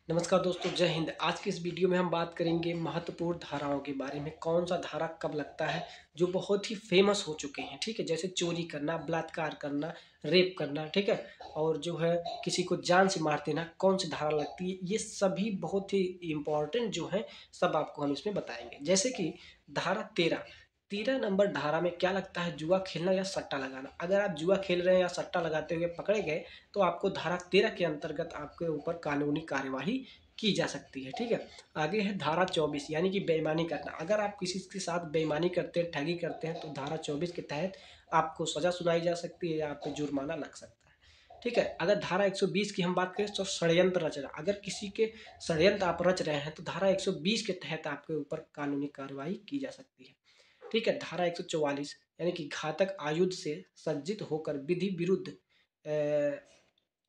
नमस्कार दोस्तों, जय हिंद। आज की इस वीडियो में हम बात करेंगे महत्वपूर्ण धाराओं के बारे में। कौन सा धारा कब लगता है, जो बहुत ही फेमस हो चुके हैं। ठीक है, जैसे चोरी करना, बलात्कार करना, रेप करना। ठीक है, और जो है किसी को जान से मार देना, कौन सी धारा लगती है, ये सभी बहुत ही इम्पोर्टेंट जो है, सब आपको हम इसमें बताएंगे। जैसे कि धारा 13, 13 नंबर धारा में क्या लगता है, जुआ खेलना या सट्टा लगाना। अगर आप जुआ खेल रहे हैं या सट्टा लगाते हुए पकड़े गए तो आपको धारा 13 के अंतर्गत आपके ऊपर कानूनी कार्यवाही की जा सकती है। ठीक है, आगे है धारा 24 यानी कि बेईमानी करना। अगर आप किसी के साथ बेईमानी करते हैं, ठगी करते हैं, तो धारा 24 के तहत आपको सजा सुनाई जा सकती है या आप पे जुर्माना लग सकता है। ठीक है, अगर धारा 120 की हम बात करें तो षड्यंत्र रचना। अगर किसी के षड्यंत्र आप रच रहे हैं तो धारा 120 के तहत आपके ऊपर कानूनी कार्रवाई की जा सकती है। ठीक है, धारा 144 यानी कि घातक आयुध से सज्जित होकर विधि विरुद्ध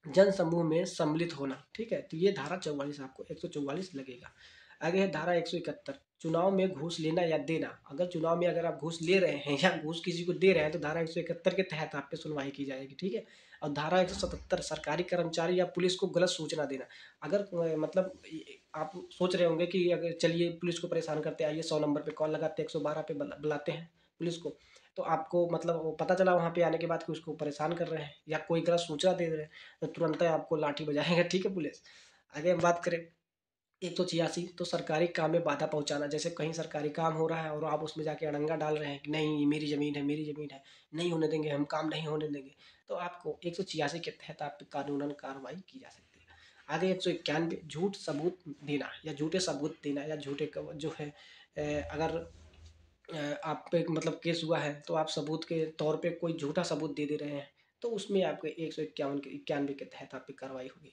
जन समूह में सम्मिलित होना। ठीक है, तो ये धारा 44 आपको 144 लगेगा। आगे है धारा 171, चुनाव में घूस लेना या देना। अगर चुनाव में अगर आप घूस ले रहे हैं या घूस किसी को दे रहे हैं तो धारा 171 के तहत आप पे सुनवाई की जाएगी। ठीक है, और धारा 177, सरकारी कर्मचारी या पुलिस को गलत सूचना देना। अगर मतलब आप सोच रहे होंगे कि अगर चलिए पुलिस को परेशान करते, आइए 100 नंबर पे कॉल लगाते हैं, 112 पे बुलाते हैं पुलिस को, तो आपको मतलब वो पता चला वहाँ पे आने के बाद कि उसको परेशान कर रहे हैं या कोई गलत सूचना दे रहे हैं, तो तुरंत आपको लाठी बजाएगा। ठीक है पुलिस। आगे हम बात करें 186, तो सरकारी काम में बाधा पहुंचाना। जैसे कहीं सरकारी काम हो रहा है और आप उसमें जाके अड़ंगा डाल रहे हैं कि नहीं ये मेरी ज़मीन है, मेरी ज़मीन है, नहीं होने देंगे, हम काम नहीं होने देंगे, तो आपको 186 के तहत आप पे कानूनन कार्रवाई की जा सकती है। आगे 191, झूठ सबूत देना या झूठे सबूत देना या झूठे जो है अगर आप पे मतलब केस हुआ है तो आप सबूत के तौर पे कोई झूठा सबूत दे रहे हैं, तो उसमें आपके 151 के 91 के तहत आप पे कार्रवाई होगी।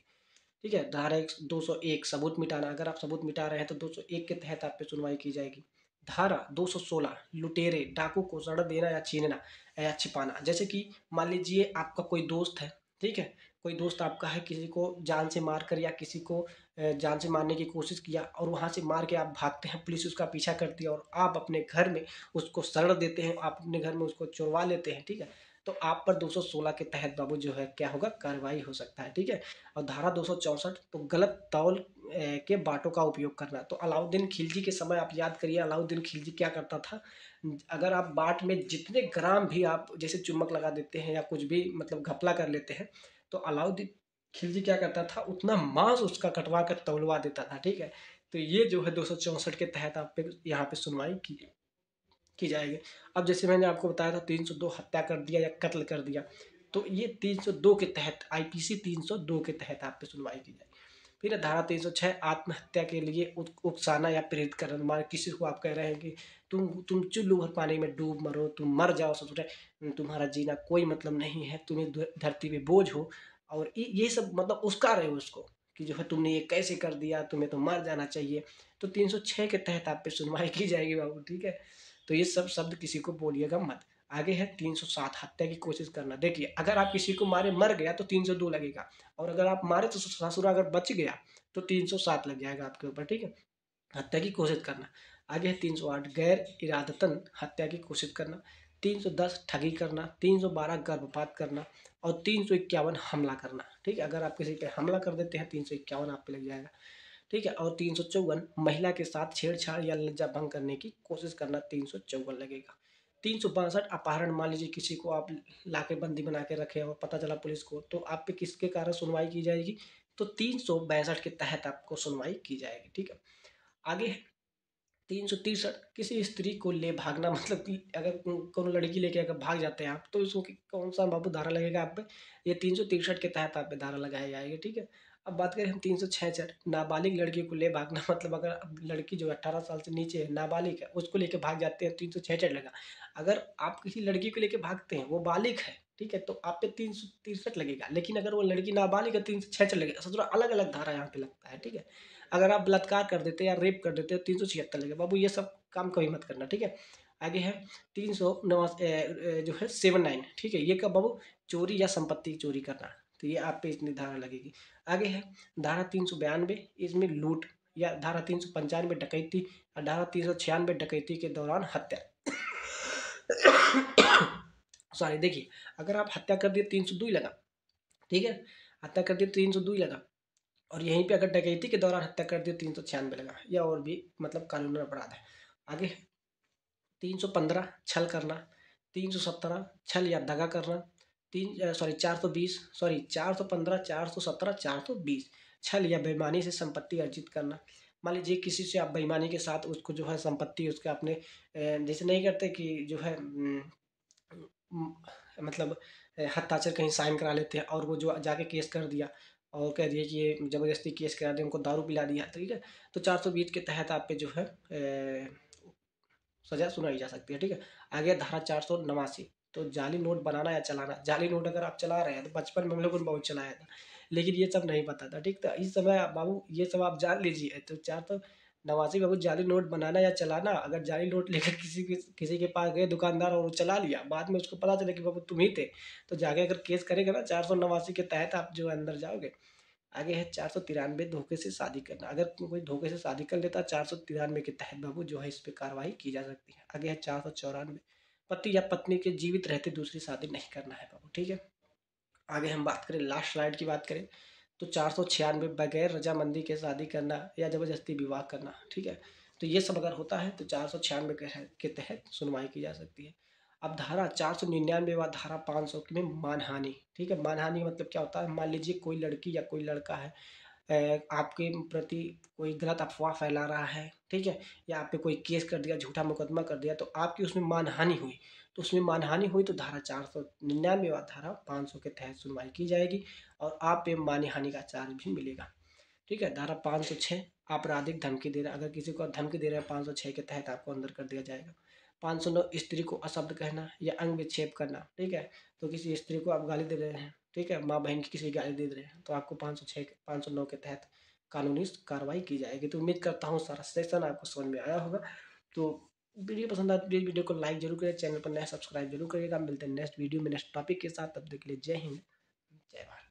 ठीक है, धारा 201, सबूत मिटाना। अगर आप सबूत मिटा रहे हैं तो 201 के तहत आप पे सुनवाई की जाएगी। धारा 216, लुटेरे डाकू को सड़ा देना या छीनना या छिपाना। जैसे कि मान लीजिए आपका कोई दोस्त है, ठीक है, कोई दोस्त आपका है, किसी को जान से मार कर या किसी को जान से मारने की कोशिश किया और वहाँ से मार के आप भागते हैं, पुलिस उसका पीछा करती है और आप अपने घर में उसको शरण देते हैं, आप अपने घर में उसको चुरवा लेते हैं। ठीक है, तो आप पर 216 के तहत बाबू जो है क्या होगा, कार्रवाई हो सकता है। ठीक है, और धारा 264, तो गलत तौल के बाटों का उपयोग करना। तो अलाउद्दीन खिलजी के समय आप याद करिए, अलाउद्दीन खिलजी क्या करता था, अगर आप बाट में जितने ग्राम भी आप जैसे चुम्बक लगा देते हैं या कुछ भी मतलब घपला कर लेते हैं, तो अलाउद्दीन खिलजी क्या करता था, उतना मांस उसका कटवा कर तौलवा देता था। ठीक है, तो ये जो है 264 के तहत आप पे यहाँ पे सुनवाई की जाएगी। अब जैसे मैंने आपको बताया था 302, हत्या कर दिया या कत्ल कर दिया, तो ये 302 के तहत, आईपीसी 302 के तहत आप पे सुनवाई की जाएगी। फिर धारा 306, आत्महत्या के लिए उकसाना या प्रेरित करना। मान किसी को आप कह रहे हैं कि तुम चुल्लू भर पानी में डूब मरो, तुम मर जाओ ससुरे, तुम्हारा जीना कोई मतलब नहीं है, तुम्हें धरती पे बोझ हो, और ये सब मतलब उस्का रहे हो उसको कि जो है तुमने ये कैसे कर दिया, तुम्हें तो मर जाना चाहिए, तो 306 के तहत आप पे सुनवाई की जाएगी बाबू। ठीक है, तो ये सब शब्द किसी को बोलिएगा मत। आगे है 307, हत्या की कोशिश करना। देखिए अगर आप किसी को मारे मर गया तो 302 लगेगा, और अगर आप मारे तो ससुर अगर बच गया तो 307 लग जाएगा आपके ऊपर। ठीक है, हत्या की कोशिश करना। आगे है 308, गैर इरादतन हत्या की कोशिश करना। 310, ठगी करना। 312, गर्भपात करना। और 351, हमला करना। ठीक है, अगर आप किसी पे हमला कर देते हैं 351 आप पे लग जाएगा। ठीक है, और 354, महिला के साथ छेड़छाड़ या लज्जा भंग करने की कोशिश करना, 354 लगेगा। 362, अपहरण। मान लीजिए किसी को आप लाके बंदी बना के रखे और पता चला पुलिस को, तो आप पे किसके कारण सुनवाई की जाएगी, तो 362 के तहत आपको सुनवाई की जाएगी। ठीक है, आगे है 363, किसी स्त्री को ले भागना। मतलब कि अगर कोनो लड़की लेके अगर भाग जाते हैं आप, तो इसको कौन सा बाबू धारा लगेगा आप पे, ये 363 के तहत आप पे धारा लगाई जाएगी। ठीक है, अब बात करें हम 366, नाबालिग लड़की को ले भागना। मतलब अगर अब लड़की जो 18 साल से नीचे है, नाबालिग है, उसको लेके भाग जाते हैं, 366 लगा। अगर आप किसी लड़की को लेके भागते हैं, वो बालिग है, ठीक है, तो आप पे 363 लगेगा। लेकिन अगर वो लड़की नाबालिग है, 366 लगेगा। ससुरा अलग अलग धारा यहाँ पे लगता है। ठीक है, अगर आप बलात्कार कर देते हैं या रेप कर देते हैं 376 लगेगा। बाबू ये सब काम कभी मत करना। ठीक है, आगे है 389 जो है 79। ठीक है, ये कब बाबू, चोरी या संपत्ति चोरी करना, तो ये आप पे इतनी धारा लगेगी। आगे है धारा 392, इसमें लूट, या धारा 395, डकैती, और धारा 396, डकैती के दौरान हत्या। सॉरी, देखिए अगर आप हत्या कर दिए 302 लगा। ठीक है, हत्या कर दिए 302 लगा, और यहीं पे अगर डकैती के दौरान हत्या कर दी 396 लगा, या और भी मतलब कानूनी अपराध है। आगे 315 छल करना, 317 छल या दगा करना, 420 415 417 420 छल या बेईमानी से संपत्ति अर्जित करना। मान लीजिए किसी से आप बेईमानी के साथ उसको जो है संपत्ति उसके अपने जैसे नहीं करते कि जो है उम, मतलब हस्ताक्षर कहीं साइन करा लेते हैं और वो जो जाके केस कर दिया और कह दिया कि ये ज़बरदस्ती केस करा दिया, उनको दारू पिला दिया, ठीक है? तो 420 के तहत आप पे जो है सज़ा सुनाई जा सकती है, ठीक है? आगे धारा 489, तो जाली नोट बनाना या चलाना। जाली नोट अगर आप चला रहे हैं तो बचपन में हम लोगों ने बहुत चलाया था, लेकिन ये सब नहीं पता था, ठीक था? इस समय बाबू ये सब आप जान लीजिए। तो 489 बाबू, जाली नोट बनाना या चलाना। अगर जाली नोट लेकर किसी के पास गए दुकानदार और वो चला लिया, बाद में उसको पता चला कि बाबू तुम ही थे, तो जाके अगर केस करेगा ना 489 के तहत आप जो है अंदर जाओगे। आगे है 493 धोखे से शादी करना। अगर कोई धोखे से शादी कर लेता है 493 के तहत बाबू जो है इस पे कार्रवाई की जा सकती है। आगे है 494 पति या पत्नी के जीवित रहते दूसरी शादी नहीं करना है बाबू, ठीक है। आगे हम बात करें, लास्ट स्लाइड की बात करें, तो 496 बगैर रजामंदी के शादी करना या जबरदस्ती विवाह करना, ठीक है। तो ये सब अगर होता है तो 496 के तहत सुनवाई की जा सकती है। अब धारा 499 व धारा 500 में मानहानि, ठीक है। मानहानि मतलब क्या होता है, मान लीजिए कोई लड़की या कोई लड़का है आपके प्रति कोई गलत अफ़वाह फैला रहा है, ठीक है? या आप पे कोई केस कर दिया, झूठा मुकदमा कर दिया, तो आपकी उसमें मानहानि हुई। तो उसमें मानहानि हुई तो धारा 499 और धारा 500 के तहत सुनवाई की जाएगी और आप पे मानहानि का चार्ज भी मिलेगा, ठीक है। धारा 506 आपराधिक धमकी दे रहा है, अगर किसी को धमकी दे रहे हैं 506 के तहत आपको अंदर कर दिया जाएगा। 509 स्त्री को अशब्द कहना या अंग विक्षेप करना, ठीक है। तो किसी स्त्री को आप गाली दे रहे हैं, ठीक है, माँ बहन की किसी की गाली दे रहे हैं, तो आपको 506 509 के तहत कानूनी कार्रवाई की जाएगी। तो उम्मीद करता हूँ सारा सेक्शन आपको समझ में आया होगा। तो वीडियो पसंद आती है, वीडियो को लाइक जरूर करें, चैनल पर नया सब्सक्राइब जरूर करिएगा। मिलते हैं नेक्स्ट वीडियो में नेक्स्ट टॉपिक के साथ, तब तक के लिए जय हिंद, जय भारत।